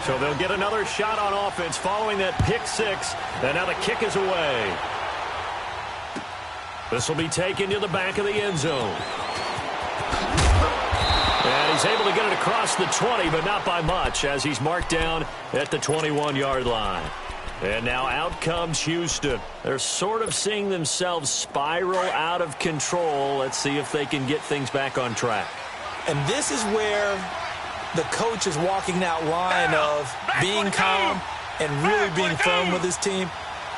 So they'll get another shot on offense following that pick six. And now the kick is away. This will be taken to the back of the end zone. And he's able to get it across the 20, but not by much, as he's marked down at the 21-yard line. And now out comes Houston. They're sort of seeing themselves spiral out of control. Let's see if they can get things back on track. And this is where the coach is walking that line of being calm and really being firm with his team.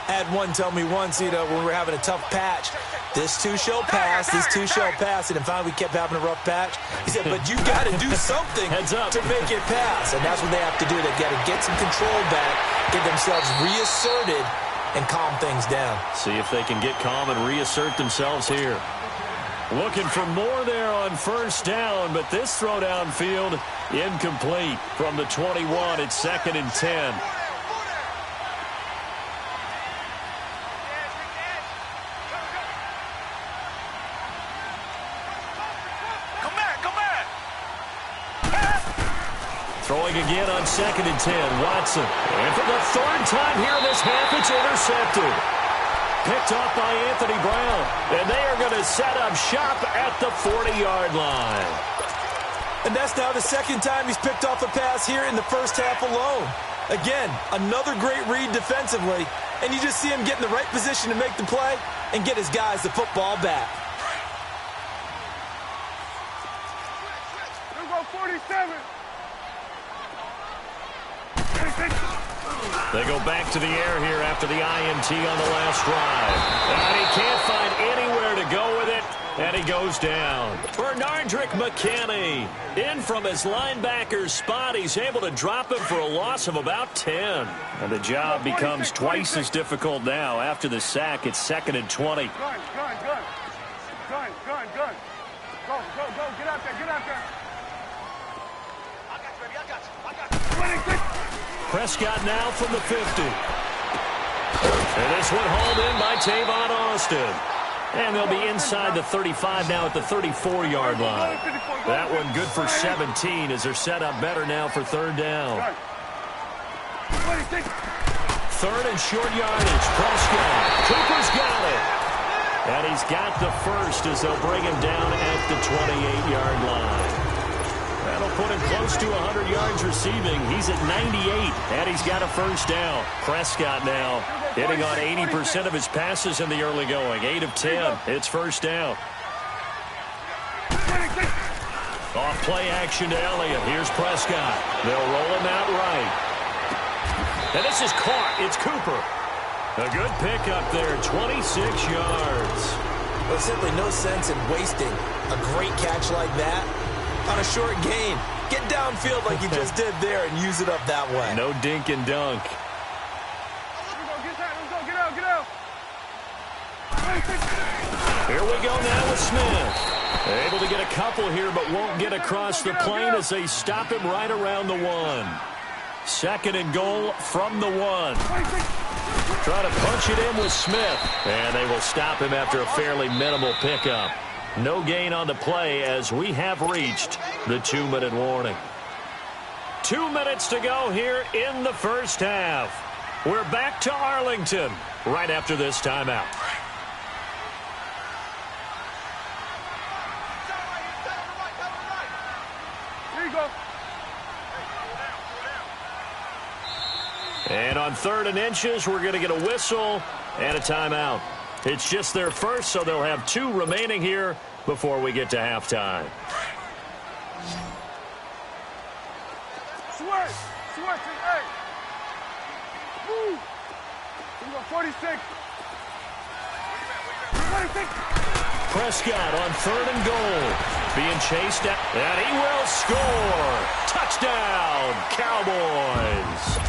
I had one tell me once, when we were having a tough patch, this too shall pass, this too shall pass. And finally we kept having a rough patch. He said, but you got to do something to make it pass. And that's what they have to do. They got to get some control back, get themselves reasserted, and calm things down. See if they can get calm and reassert themselves here. Looking for more there on first down, but this throw downfield incomplete from the 21. It's 2nd and 10. Throwing again on 2nd and 10, Watson. And for the 3rd time here in this half, it's intercepted. Picked off by Anthony Brown. And they are going to set up shop at the 40-yard line. And that's now the 2nd time he's picked off a pass here in the first half alone. Again, another great read defensively. And you just see him get in the right position to make the play and get his guys the football back. Here we go, 47. They go back to the air here after the INT on the last drive. And he can't find anywhere to go with it, and he goes down. Bernardrick McKinney in from his linebacker spot. He's able to drop him for a loss of about 10. And the job becomes twice as difficult now. After the sack, it's 2nd and 20. Gun. Go, get out there, get out there. I got you, baby, I got you. Prescott now from the 50. And this one hauled in by Tavon Austin. And they'll be inside the 35 now at the 34-yard line. That one good for 17 as they're set up better now for 3rd down. 3rd and short yardage. Prescott. Cooper's got it. And he's got the first as they'll bring him down at the 28-yard line. That'll put him close to 100 yards receiving. He's at 98, and he's got a first down. Prescott now hitting on 80% of his passes in the early going. 8 of 10. It's first down. Off play action to Elliott. Here's Prescott. They'll roll him out right. And this is caught. It's Cooper. A good pickup there, 26 yards. There's simply no sense in wasting a great catch like that on a short gain. Get downfield like you just did there and use it up that way. No dink and dunk. Get out. Here we go now with Smith. Able to get a couple here, but won't get across the plane as they stop him right around the 1. 2nd and goal from the 1. Try to punch it in with Smith. And they will stop him after a fairly minimal pickup. No gain on the play as we have reached the 2-minute warning. 2 minutes to go here in the first half. We're back to Arlington right after this timeout. Here you go. And on 3rd and inches, we're going to get a whistle and a timeout. It's just their first, so they'll have 2 remaining here before we get to halftime. Switch, hey. Move. We got 46. Prescott on 3rd and goal. Being chased out, and he will score. Touchdown, Cowboys.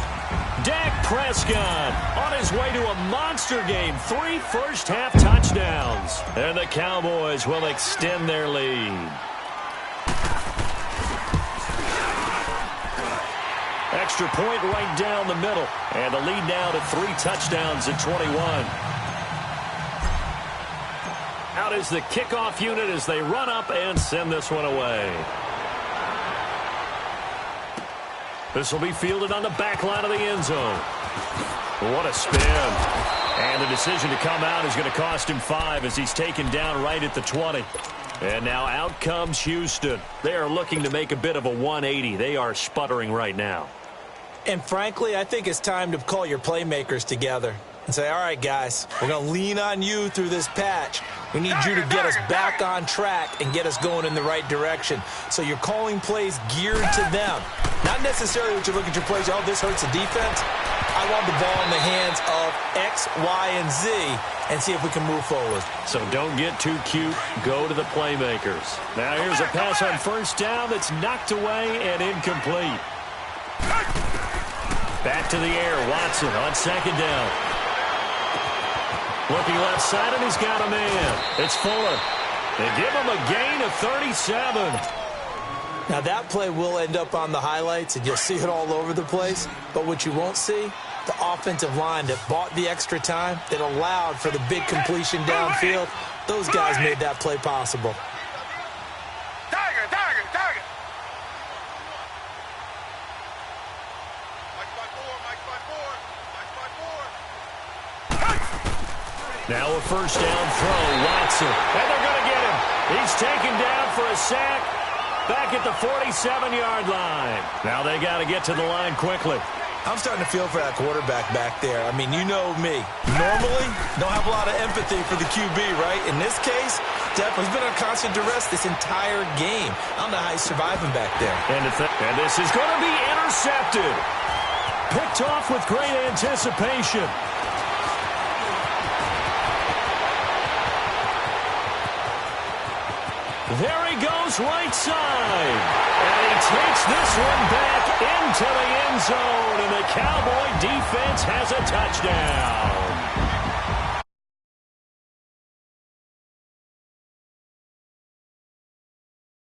Dak Prescott on his way to a monster game. 3 first-half touchdowns. And the Cowboys will extend their lead. Extra point right down the middle. And the lead now to 3 touchdowns at 21. Out is the kickoff unit as they run up and send this one away. This will be fielded on the back line of the end zone. What a spin. And the decision to come out is going to cost him 5 as he's taken down right at the 20. And now out comes Houston. They are looking to make a bit of a 180. They are sputtering right now. And frankly, I think it's time to call your playmakers together and say, all right, guys, we're going to lean on you through this patch. We need you to get us back on track and get us going in the right direction. So you're calling plays geared to them. Not necessarily what you look at your plays, oh, this hurts the defense. I want the ball in the hands of X, Y, and Z and see if we can move forward. So don't get too cute. Go to the playmakers. Now here's a pass on first down that's knocked away and incomplete. Back to the air. Watson on second down. Looking left side, and he's got a man. It's Fuller. They give him a gain of 37. Now, that play will end up on the highlights, and you'll see it all over the place. But what you won't see, the offensive line that bought the extra time, that allowed for the big completion downfield, those guys made that play possible. Target. Now a first down throw. Watson. And they're going to get him. He's taken down for a sack back at the 47-yard line. Now they got to get to the line quickly. I'm starting to feel for that quarterback back there. I mean, you know me. Normally, don't have a lot of empathy for the QB, right? In this case, definitely, he's been under constant duress this entire game. I don't know how he's surviving back there. And this is going to be intercepted. Picked off with great anticipation. There he goes right side. And he takes this one back into the end zone. And the Cowboy defense has a touchdown.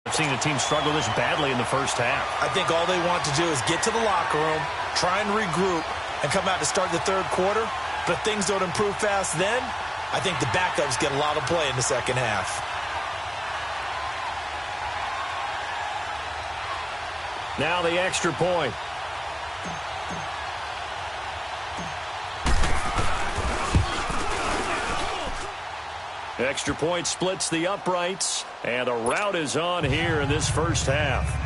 I've seen a team struggle this badly in the first half. I think all they want to do is get to the locker room, try and regroup, and come out to start the third quarter. But if things don't improve fast then, I think the backups get a lot of play in the second half. Now the extra point. Extra point splits the uprights, and a rout is on here in this first half.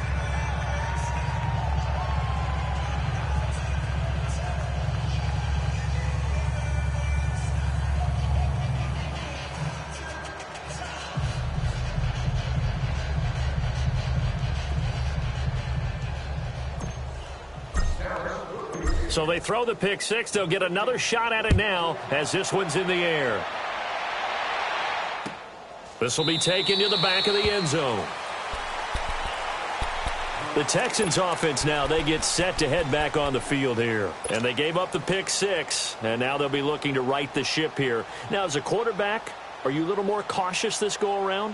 So they throw the pick six. They'll get another shot at it now as this one's in the air. This will be taken to the back of the end zone. The Texans offense now, they get set to head back on the field here. And they gave up the pick six, and now they'll be looking to right the ship here. Now, as a quarterback, are you a little more cautious this go-around?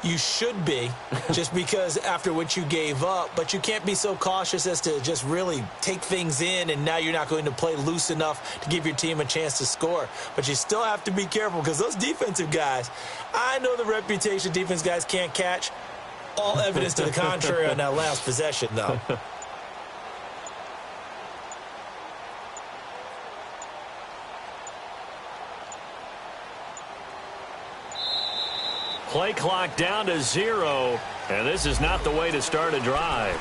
You should be, just because after what you gave up, but you can't be so cautious as to just really take things in, and now you're not going to play loose enough to give your team a chance to score. But you still have to be careful because those defensive guys, I know the reputation defense guys can't catch. All evidence to the contrary on that last possession, though. Play clock down to 0, and this is not the way to start a drive.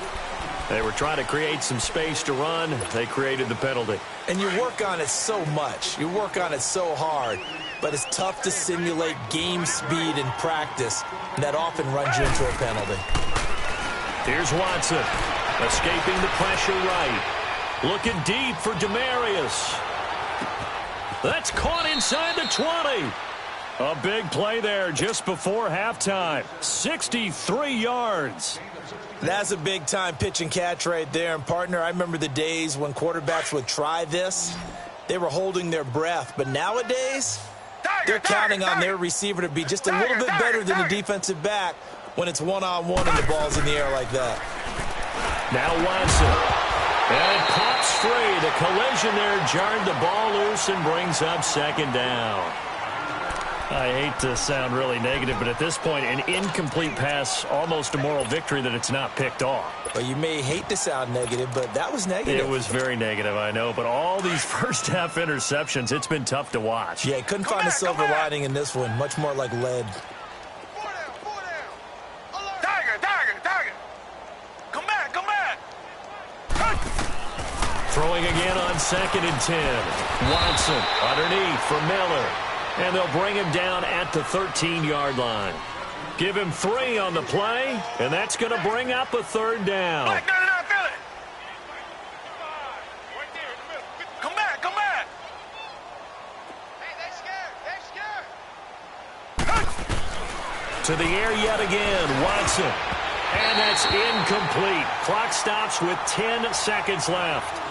They were trying to create some space to run. They created the penalty. And you work on it so much. You work on it so hard. But it's tough to simulate game speed in practice. And that often runs you into a penalty. Here's Watson. Escaping the pressure right. Looking deep for Demarius. That's caught inside the 20. A big play there just before halftime. 63 yards. That's a big-time pitch and catch right there. And, partner, I remember the days when quarterbacks would try this. They were holding their breath. But nowadays, they're counting on their receiver to be just a little bit better than the defensive back when it's one-on-one and the ball's in the air like that. Now Watson. And it pops free. The collision there jarred the ball loose and brings up second down. I hate to sound really negative, but at this point, an incomplete pass, almost a moral victory that it's not picked off. Well, you may hate to sound negative, but that was negative. It was very negative, I know, but all these first-half interceptions, it's been tough to watch. Yeah, couldn't find a silver lining in this one, much more like lead. Throwing again on 2nd and 10. Watson underneath for Miller. And they'll bring him down at the 13-yard line. Give him 3 on the play, and that's going to bring up a 3rd down. Come back. Hey, they scared. To the air yet again, Watson. And that's incomplete. Clock stops with 10 seconds left.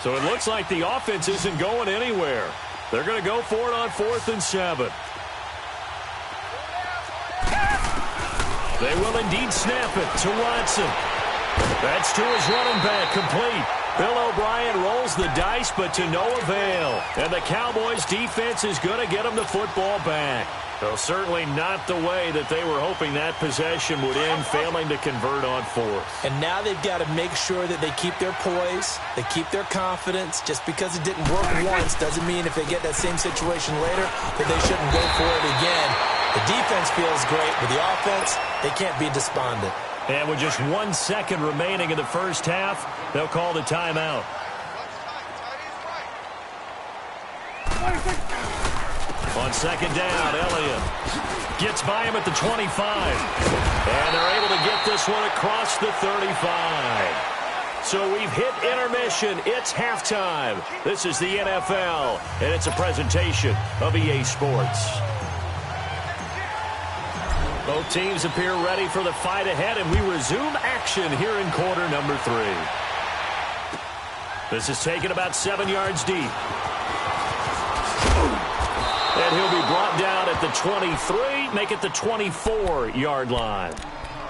So it looks like the offense isn't going anywhere. They're going to go for it on 4th and 7. They will indeed snap it to Watson. That's to his running back, complete. Bill O'Brien rolls the dice, but to no avail. And the Cowboys' defense is going to get him the football back. So certainly not the way that they were hoping that possession would end, failing to convert on 4th. And now they've got to make sure that they keep their poise, they keep their confidence. Just because it didn't work once doesn't mean if they get that same situation later that they shouldn't go for it again. The defense feels great, but the offense, they can't be despondent. And with just 1 second remaining in the first half, they'll call the timeout. On 2nd down, Elliott gets by him at the 25. And they're able to get this one across the 35. So we've hit intermission. It's halftime. This is the NFL, and it's a presentation of EA Sports. Both teams appear ready for the fight ahead, and we resume action here in quarter number 3. This is taken about 7 yards deep. And he'll be brought down at the 23, make it the 24-yard line.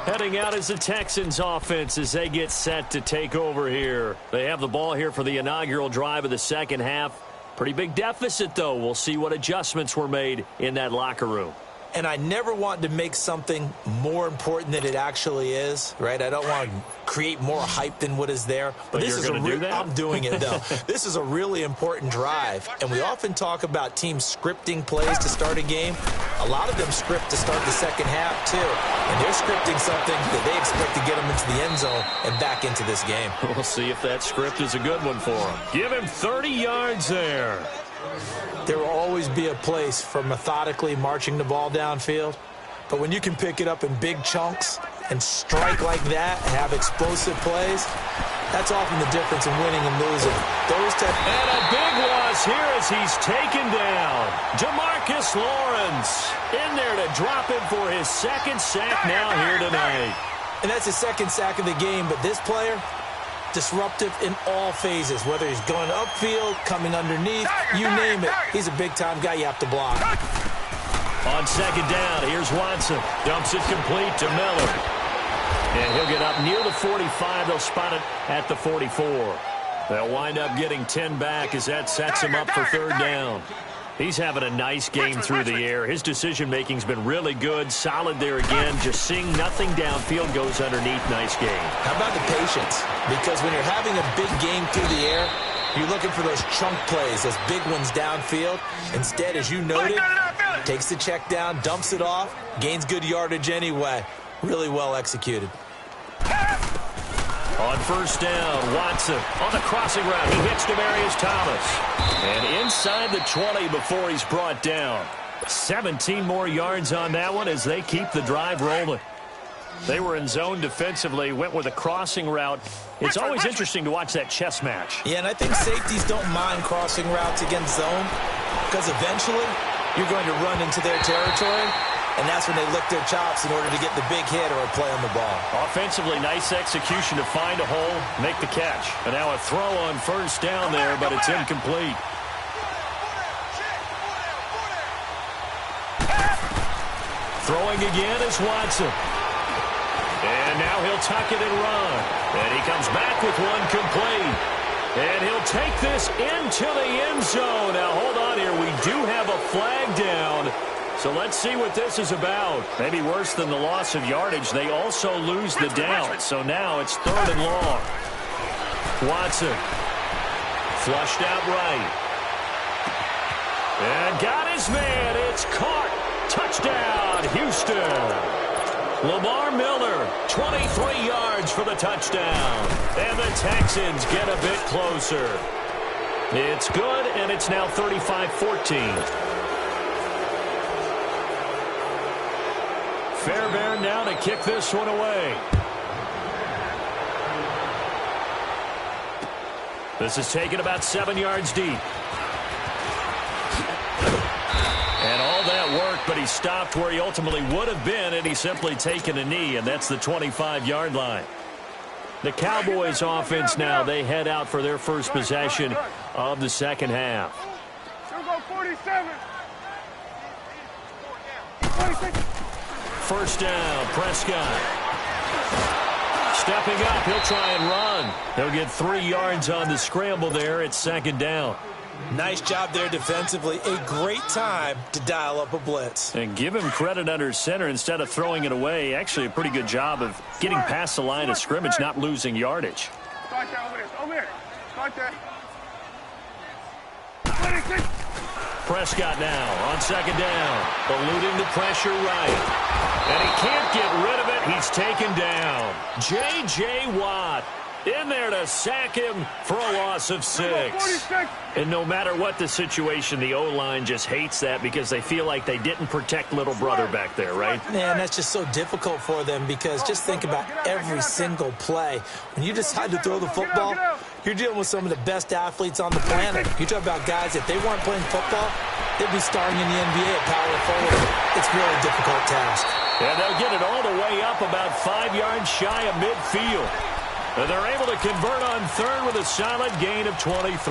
Heading out is the Texans offense as they get set to take over here. They have the ball here for the inaugural drive of the second half. Pretty big deficit, though. We'll see what adjustments were made in that locker room. And I never want to make something more important than it actually is, right? I don't want to create more hype than what is there. But this is do that? I'm doing it, though. This is a really important drive. And we often talk about teams scripting plays to start a game. A lot of them script to start the second half, too. And they're scripting something that they expect to get them into the end zone and back into this game. We'll see if that script is a good one for them. Give him 30 yards there. There will always be a place for methodically marching the ball downfield. But when you can pick it up in big chunks and strike like that, have explosive plays, that's often the difference in winning and losing. And a big loss here as he's taken down. Jamarcus Lawrence in there to drop him for his 2nd sack now here tonight. And that's his 2nd sack of the game, but this player, disruptive in all phases, whether he's going upfield, coming underneath, you name it. He's a big-time guy you have to block. On 2nd down, here's Watson. Dumps it complete to Miller. And he'll get up near the 45. They'll spot it at the 44. They'll wind up getting 10 back as that sets him up for 3rd down. He's having a nice game through the air. His decision-making's been really good. Solid there again. Just seeing nothing downfield, goes underneath. Nice game. How about the patience? Because when you're having a big game through the air, you're looking for those chunk plays, those big ones downfield. Instead, as you noted, takes the check down, dumps it off, gains good yardage anyway. Really well executed. On 1st down, Watson on the crossing route. He hits Demaryius Thomas. And inside the 20 before he's brought down. 17 more yards on that one as they keep the drive rolling. They were in zone defensively, went with a crossing route. It's always interesting to watch that chess match. Yeah, and I think safeties don't mind crossing routes against zone because eventually you're going to run into their territory. And that's when they lick their chops in order to get the big hit or a play on the ball. Offensively, nice execution to find a hole, make the catch. And now a throw on 1st down there, but it's incomplete. Throwing again is Watson. And now he'll tuck it and run. And he comes back with one complete. And he'll take this into the end zone. Now, hold on here. We do have a flag down. So let's see what this is about. Maybe worse than the loss of yardage, they also lose the down. So now it's 3rd and long. Watson. Flushed out right. And got his man. It's caught. Touchdown, Houston. Lamar Miller, 23 yards for the touchdown. And the Texans get a bit closer. It's good, and it's now 35-14. Fairbairn now to kick this one away. This is taken about 7 yards deep. And all that worked, but he stopped where he ultimately would have been, and he's simply taken a knee, and that's the 25-yard line. The Cowboys offense now, they head out for their first possession of the second half. First down, Prescott. Stepping up, he'll try and run. He'll get 3 yards on the scramble there. It's second down. Nice job there defensively. A great time to dial up a blitz. And give him credit under center instead of throwing it away. Actually a pretty good job of getting past the line of scrimmage, not losing yardage. Start that over there. Over there. Start that. Prescott now on second down. Eluding the pressure right. And he can't get rid of it. He's taken down. J.J. Watt in there to sack him for a loss of 6. And no matter what the situation, the O-line just hates that because they feel like they didn't protect little brother back there, right? Man, that's just so difficult for them because just think about every single play. When you decide to throw the football, you're dealing with some of the best athletes on the planet. You talk about guys, if they weren't playing football, they'd be starting in the NBA at power forward. It's really a difficult task. And they'll get it all the way up about 5 yards shy of midfield. And they're able to convert on third with a solid gain of 23. 46,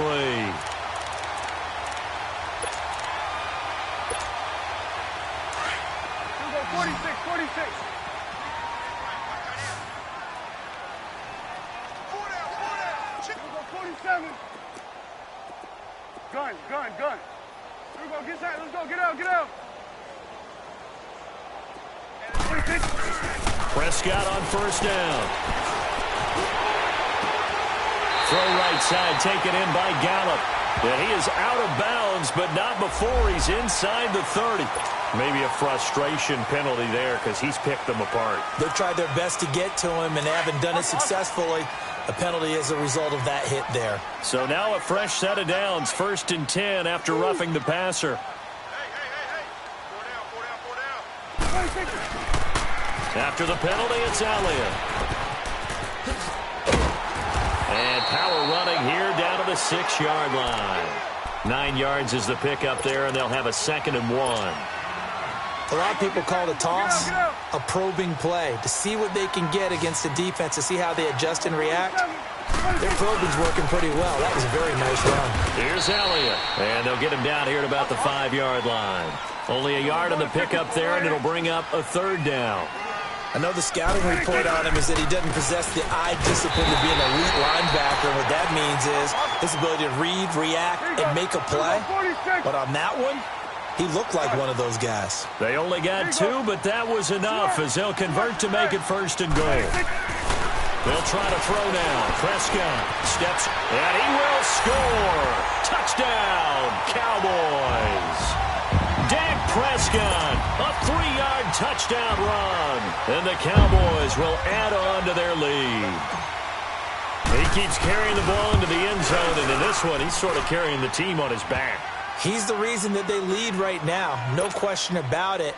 46. 47. Gun. Here we go, get that, let's go, get out. 46. Prescott on first down. Throw right side, taken in by Gallup. And he is out of bounds, but not before he's inside the 30. Maybe a frustration penalty there because he's picked them apart. They've tried their best to get to him and haven't done it successfully. A penalty as a result of that hit there. So now a fresh set of downs, 1st and 10 after roughing the passer. Hey. After the penalty, it's Elliott. And power running here down to the 6-yard line. 9 yards is the pickup there, and they'll have a 2nd and 1. A lot of people call the toss a probing play to see what they can get against the defense, to see how they adjust and react. Their probing's working pretty well. That was a very nice run. Here's Elliott, and they'll get him down here at about the 5-yard line. Only a yard on the pickup there, and it'll bring up a 3rd down. I know the scouting report on him is that he doesn't possess the eye discipline to be an elite linebacker. What that means is his ability to read, react, and make a play. But on that one, he looked like one of those guys. They only got 2, but that was enough as they'll convert to make it 1st and goal. They'll try to throw now. Prescott steps, and he will score. Touchdown, Cowboys. Dak Prescott, a 3-yard touchdown run. And the Cowboys will add on to their lead. He keeps carrying the ball into the end zone, and in this one, he's sort of carrying the team on his back. He's the reason that they lead right now, no question about it.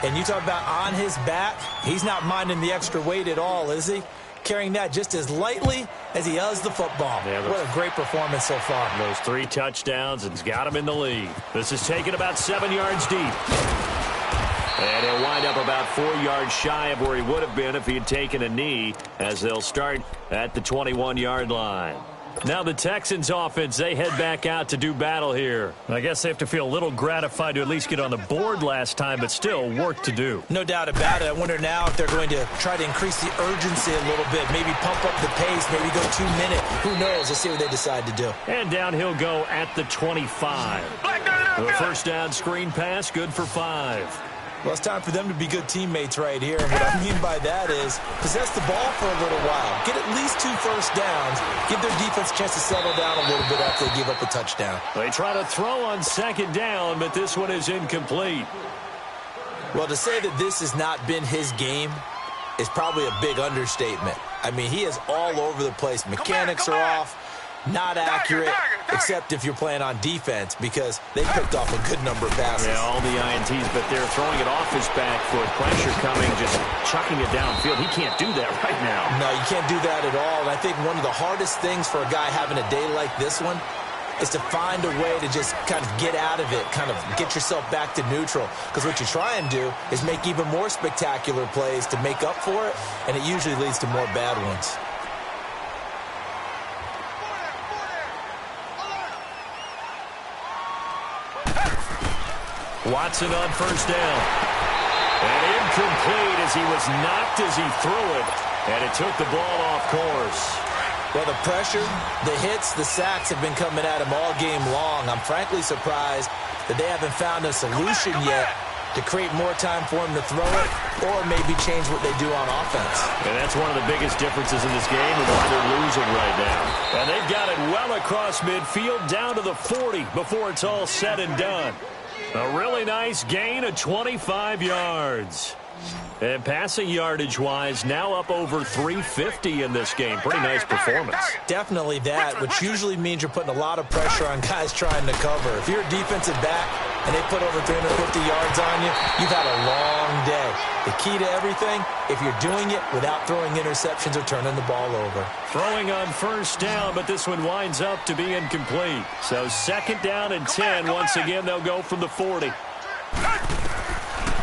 And you talk about on his back, he's not minding the extra weight at all, is he? Carrying that just as lightly as he does the football. Yeah, what a great performance so far. Those 3 touchdowns and he's got him in the lead. This is taken about 7 yards deep. And he'll wind up about 4 yards shy of where he would have been if he had taken a knee, as they'll start at the 21-yard line. Now the Texans offense, they head back out to do battle here. I guess they have to feel a little gratified to at least get on the board last time, but still work to do. No doubt about it. I wonder now if they're going to try to increase the urgency a little bit, maybe pump up the pace, maybe go 2 minutes. Who knows? Let's see what they decide to do. And down he'll go at the 25. The first down screen pass, good for 5. Well, it's time for them to be good teammates right here. And what I mean by that is possess the ball for a little while. Get at least 2 first downs. Give their defense a chance to settle down a little bit after they give up a touchdown. They try to throw on second down, but this one is incomplete. Well, to say that this has not been his game is probably a big understatement. I mean, he is all over the place. Mechanics are off. Not accurate, except if you're playing on defense, because they picked off a good number of passes. Yeah, all the INTs, but they're throwing it off his back foot. Pressure coming, just chucking it downfield. He can't do that right now. No, you can't do that at all. And I think one of the hardest things for a guy having a day like this one is to find a way to just kind of get out of it, kind of get yourself back to neutral. Because what you try and do is make even more spectacular plays to make up for it, and it usually leads to more bad ones. Watson on first down. And incomplete as he was knocked as he threw it. And it took the ball off course. Well, the pressure, the hits, the sacks have been coming at him all game long. I'm frankly surprised that they haven't found a solution yet to create more time for him to throw it or maybe change what they do on offense. And that's one of the biggest differences in this game and why they're losing right now. And they've got it well across midfield down to the 40 before it's all said and done. A really nice gain of 25 yards. And passing yardage-wise, now up over 350 in this game. Pretty nice performance. Definitely that, which usually means you're putting a lot of pressure on guys trying to cover. If you're a defensive back and they put over 350 yards on you, you've had a long day. The key to everything, if you're doing it without throwing interceptions or turning the ball over. Throwing on first down, but this one winds up to be incomplete. So second down and 10. Once again, they'll go from the 40.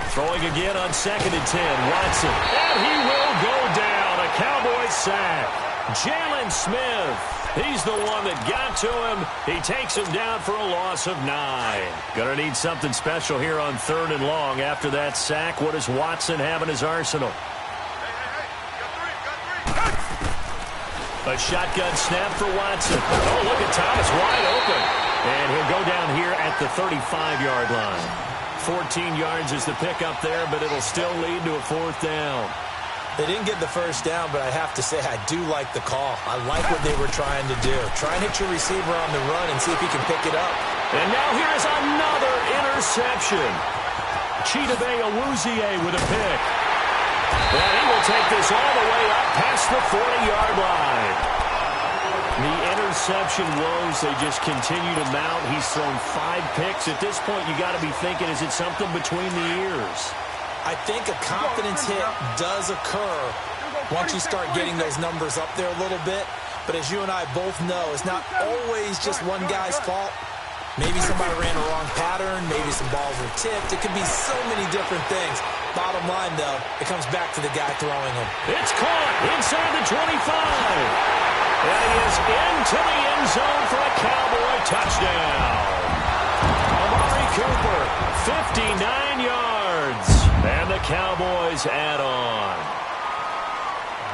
Throwing again on second and 10. Watson. And he will go down. A Cowboys sack. Jalen Smith. He's the one that got to him. He takes him down for a loss of 9. Gonna need something special here on third and long. After that sack, what does Watson have in his arsenal? A shotgun snap for Watson. Oh, look at Thomas wide open. And he'll go down here at the 35-yard line. 14 yards is the pickup there, but it'll still lead to a fourth down. They didn't get the first down, but I have to say I do like the call. I like what they were trying to do. Try and hit your receiver on the run and see if he can pick it up. And now here's another interception. Chidobe Awuzie with a pick. And he will take this all the way up past the 40-yard line. The interception woes, they just continue to mount. He's thrown 5 picks. At this point, you got to be thinking, is it something between the ears? I think a confidence hit does occur once you start getting those numbers up there a little bit. But as you and I both know, it's not always just one guy's fault. Maybe somebody ran a wrong pattern. Maybe some balls were tipped. It could be so many different things. Bottom line, though, it comes back to the guy throwing them. It's caught inside the 25. And he is into the end zone for a Cowboy touchdown. Amari Cooper, 59 yards. And the Cowboys add on.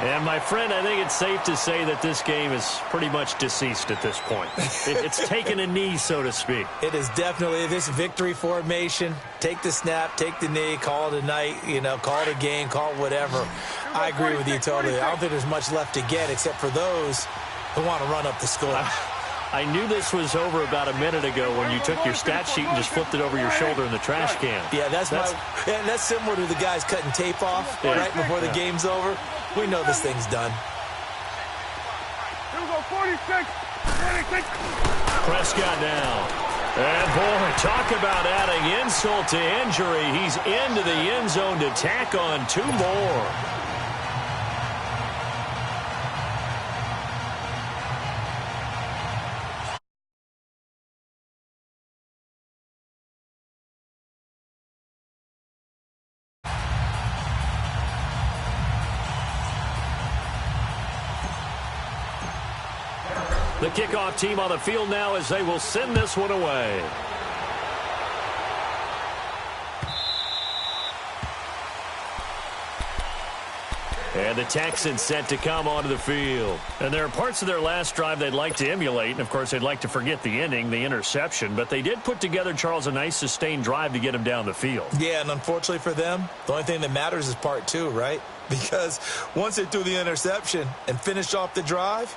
And, my friend, I think it's safe to say that this game is pretty much deceased at this point. It's taken a knee, so to speak. It is definitely this victory formation. Take the snap, take the knee, call it a night, call it a game, call it whatever. I agree with you totally. I don't think there's much left to get except for those who want to run up the score. I knew this was over about a minute ago when you took your stat sheet and just flipped it over your shoulder in the trash can. Yeah, that's similar to the guys cutting tape off right before the game's over. We know this thing's done. Here we go, 46. Prescott down. And, boy, talk about adding insult to injury. He's into the end zone to tack on 2 more. The kickoff team on the field now as they will send this one away. And the Texans set to come onto the field. And there are parts of their last drive they'd like to emulate. And, of course, they'd like to forget the ending, the interception. But they did put together, Charles, a nice sustained drive to get him down the field. Yeah, and unfortunately for them, the only thing that matters is part two, right? Because once they threw the interception and finished off the drive,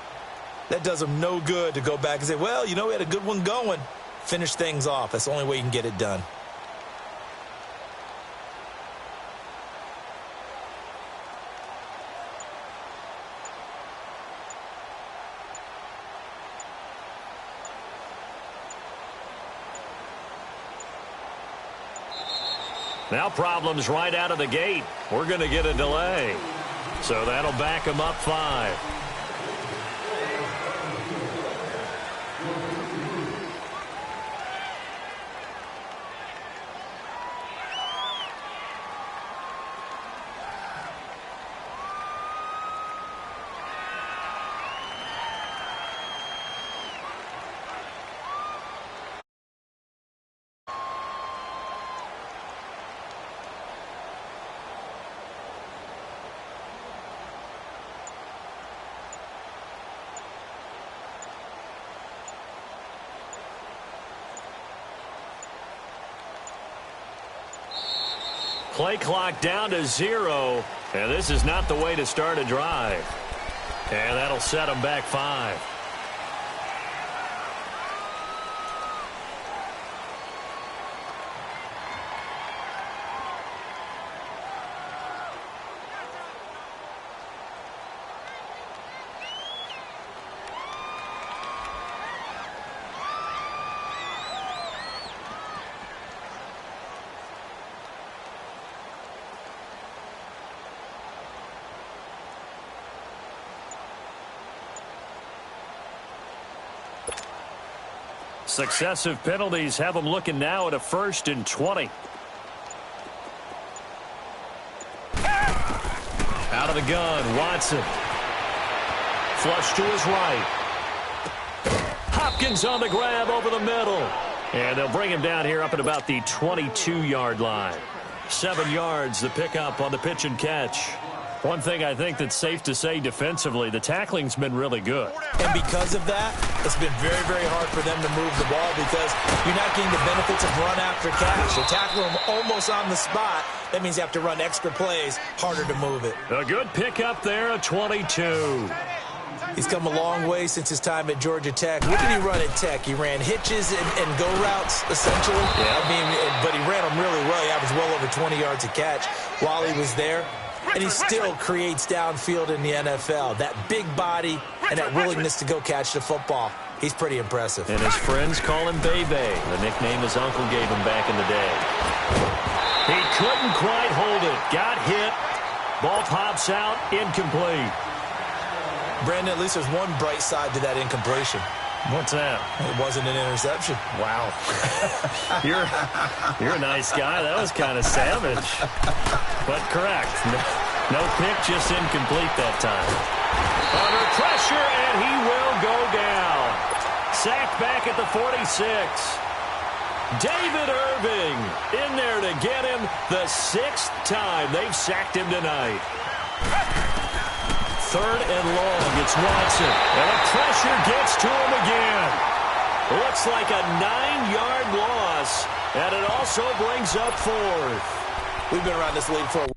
that does them no good to go back and say, well, you know, we had a good one going. Finish things off. That's the only way you can get it done. Now problems right out of the gate. We're going to get a delay. So that'll back them up 5. Play clock down to 0, and this is not the way to start a drive. And that'll set them back 5. Successive penalties have them looking now at a 1st and 20. Out of the gun, Watson. Flush to his right. Hopkins on the grab over the middle. And they'll bring him down here up at about the 22-yard line. 7 yards, the pickup on the pitch and catch. One thing I think that's safe to say defensively, the tackling's been really good. And because of that, it's been very, very hard for them to move the ball because you're not getting the benefits of run after catch. You tackle them almost on the spot. That means you have to run extra plays, harder to move it. A good pickup there, a 22. He's come a long way since his time at Georgia Tech. What did he run at Tech? He ran hitches and go routes, essentially. Yeah. But he ran them really well. He averaged well over 20 yards a catch while he was there. And he still creates downfield in the NFL. That big body and that willingness to go catch the football. He's pretty impressive. And his friends call him Bebe, the nickname his uncle gave him back in the day. He couldn't quite hold it. Got hit. Ball pops out. Incomplete. Brandon, at least there's one bright side to that incompletion. What's that? It wasn't an interception. Wow. You're a nice guy. That was kind of savage. But correct. No pick, just incomplete that time. Under pressure, and he will go down. Sacked back at the 46. David Irving in there to get him the 6th time they've sacked him tonight. 3rd and long. It's Watson. And the pressure gets to him again. Looks like a 9-yard loss. And it also brings up 4th. We've been around this league for a